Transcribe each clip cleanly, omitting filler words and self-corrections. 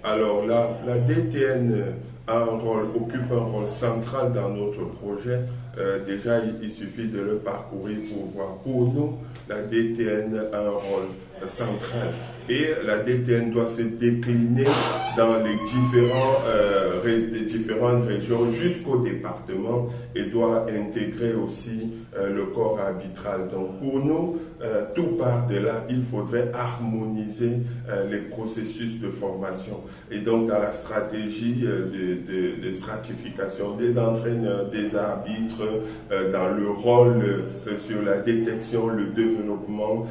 Alors la DTN occupe un rôle central dans notre projet. Déjà, il suffit de le parcourir pour voir. Pour nous, la DTN a un rôle central. Et la DTN doit se décliner dans les différentes régions jusqu'au département et doit intégrer aussi le corps arbitral. Donc pour nous, tout part de là, il faudrait harmoniser les processus de formation. Et donc dans la stratégie de stratification des entraîneurs, des arbitres, dans le rôle sur la détection, le développement,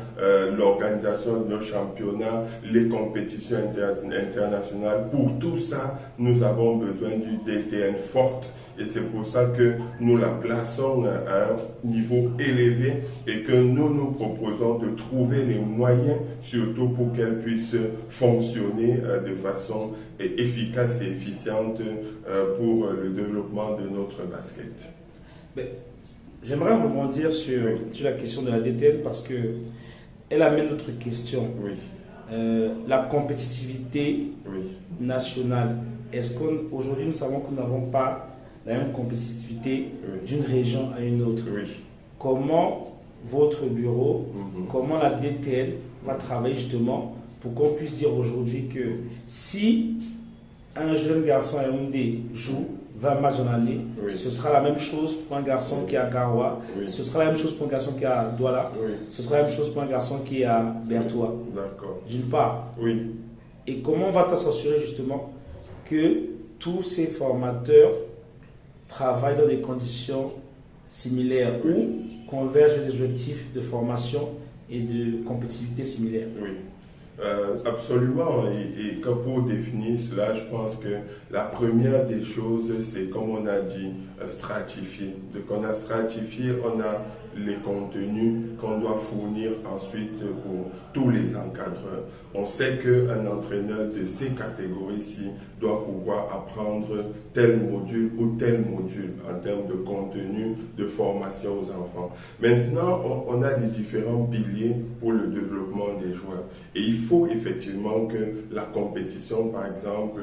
l'organisation de nos championnats, les compétitions internationales. Pour tout ça, nous avons besoin du DTN forte et c'est pour ça que nous la plaçons à un niveau élevé et que nous proposons de trouver les moyens, surtout pour qu'elle puisse fonctionner de façon efficace et efficiente pour le développement de notre basket. J'aimerais rebondir sur la question de la DTN parce que elle amène notre question. Oui. La compétitivité nationale. Est-ce qu'aujourd'hui nous savons que nous n'avons pas la même compétitivité d'une région à une autre? Comment votre bureau, comment la DTN va travailler justement pour qu'on puisse dire aujourd'hui que si un jeune garçon à Yaoundé joue 20 matchs en année, ce sera la même chose pour un garçon qui est à Garoua, ce sera la même chose pour un garçon qui est à Douala, ce sera la même chose pour un garçon qui est à Bertois. D'accord. D'une part. Et comment on va s'assurer justement que tous ces formateurs travaillent dans des conditions similaires ou convergent vers des objectifs de formation et de compétitivité similaires? Absolument. Et pour définir cela, je pense que la première des choses, c'est comme on a dit, stratifier. Donc on a stratifié, on a les contenus qu'on doit fournir ensuite pour tous les encadreurs. On sait qu'un entraîneur de ces catégories-ci doit pouvoir apprendre tel module ou tel module en termes de contenu, de formation aux enfants. Maintenant, on a les différents piliers pour le développement des joueurs. Et il faut effectivement que la compétition, par exemple,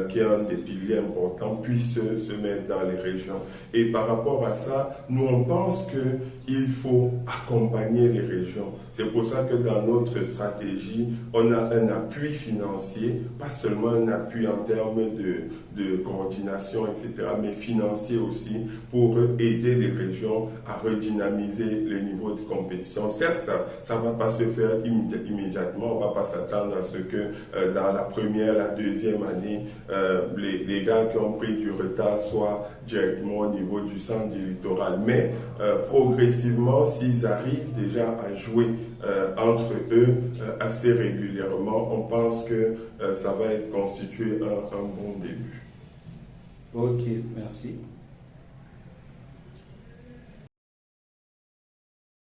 qui est un des piliers importants, puisse se mettre dans les régions. Et par rapport à ça, nous on pense qu'il faut accompagner les régions. C'est pour ça que dans notre stratégie, on a un appui financier, pas seulement un appui en termes de coordination, etc., mais financier aussi pour aider les régions à redynamiser le niveau de compétition. Certes, ça ne va pas se faire immédiatement, on ne va pas s'attendre à ce que dans la première, la deuxième année, les gars qui ont pris du retard soient directement au niveau du centre du littoral. Mais progressivement, s'ils arrivent déjà à jouer entre eux assez régulièrement, on pense que ça va être constitué un bon début. Ok, merci.